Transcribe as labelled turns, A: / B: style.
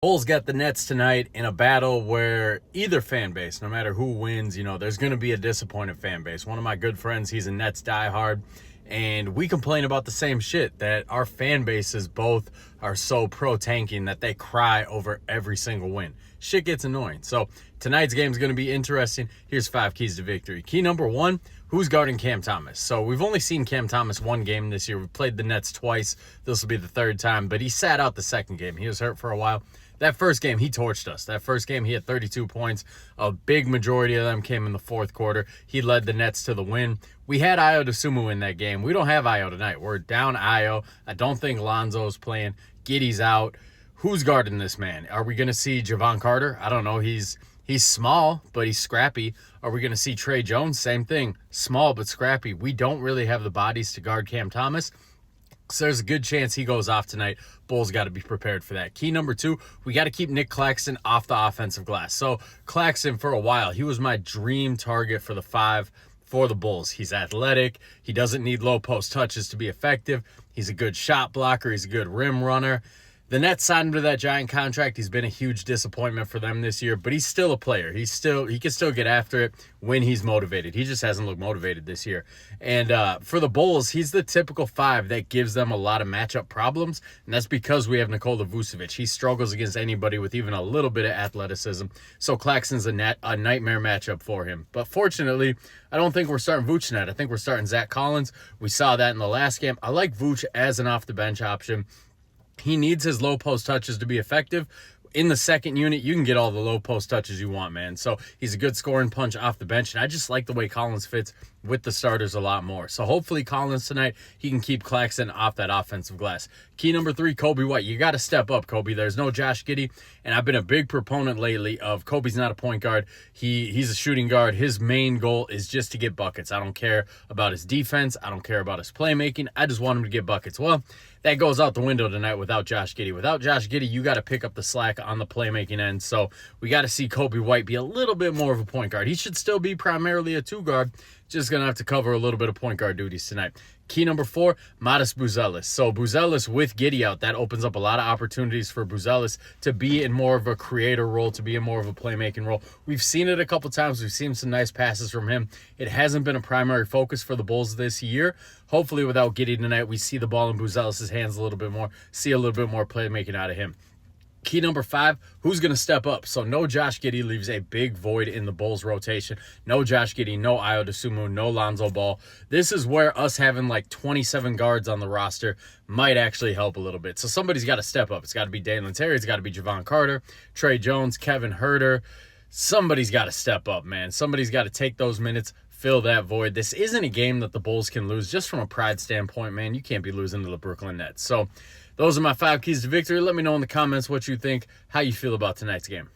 A: Bulls got the Nets tonight in a battle where either fan base, no matter who wins, there's going to be a disappointed fan base. One of my good friends, he's a Nets diehard, and we complain about the same shit, that our fan bases both are so pro-tanking that they cry over every single win. Shit gets annoying. So tonight's game is going to be interesting. Here's 5 keys to victory. Key number 1, who's guarding Cam Thomas? So we've only seen Cam Thomas one game this year. We played the Nets twice. This will be the third time, but he sat out the second game. He was hurt for a while. That first game, he torched us. That first game, he had 32 points. A big majority of them came in the fourth quarter. He led the Nets to the win. We had Ayo Dosunmu in that game. We don't have Ayo tonight. We're down Ayo. I don't think Lonzo's playing. Giddey's out. Who's guarding this man? Are we going to see Jevon Carter? I don't know. He's small, but he's scrappy. Are we going to see Tre Jones? Same thing. Small, but scrappy. We don't really have the bodies to guard Cam Thomas. So there's a good chance he goes off tonight. Bulls got to be prepared for that. Key number 2, we got to keep Nic Claxton off the offensive glass. So Claxton, for a while, he was my dream target for the 5 for the Bulls. He's athletic. He doesn't need low post touches to be effective. He's a good shot blocker. He's a good rim runner. The Nets signed him to that giant contract. He's been a huge disappointment for them this year, but he's still a player. He can still get after it when he's motivated. He just hasn't looked motivated this year. And for the Bulls, he's the typical 5 that gives them a lot of matchup problems, and that's because we have Nikola Vucevic. He struggles against anybody with even a little bit of athleticism, so Claxton's a nightmare matchup for him. But fortunately, I don't think we're starting Vooch tonight. I think we're starting Zach Collins. We saw that in the last game. I like Vooch as an off-the-bench option. He needs his low post touches to be effective. In the second unit, you can get all the low post touches you want, man. So he's a good scoring punch off the bench, and I just like the way Collins fits with the starters a lot more. So hopefully Collins tonight, he can keep Claxton off that offensive glass. Key number 3, Coby White. You got to step up, Coby. There's no Josh Giddey, and I've been a big proponent lately of Kobe's not a point guard. He's a shooting guard. His main goal is just to get buckets. I don't care about his defense. I don't care about his playmaking. I just want him to get buckets. Well, that goes out the window tonight without Josh Giddey. Without Josh Giddey, you got to pick up the slack on the playmaking end. So we got to see Coby White be a little bit more of a point guard. He should still be primarily a 2 guard. Just going to have to cover a little bit of point guard duties tonight. Key number 4, Matas Buzelis. So Buzelis with Giddey out, that opens up a lot of opportunities for Buzelis to be in more of a creator role, to be in more of a playmaking role. We've seen it a couple times. We've seen some nice passes from him. It hasn't been a primary focus for the Bulls this year. Hopefully without Giddey tonight, we see the ball in Buzelis' hands a little bit more, see a little bit more playmaking out of him. Key number 5, who's going to step up? So no Josh Giddey leaves a big void in the Bulls rotation. No Josh Giddey, no Ayo Dosunmu, no Lonzo Ball. This is where us having like 27 guards on the roster might actually help a little bit. So somebody's got to step up. It's got to be Dalen Terry. It's got to be Jevon Carter, Tre Jones, Kevin Huerter. Somebody's got to step up, man. Somebody's got to take those minutes, fill that void. This isn't a game that the Bulls can lose just from a pride standpoint, man. You can't be losing to the Brooklyn Nets. So those are my 5 keys to victory. Let me know in the comments what you think, how you feel about tonight's game.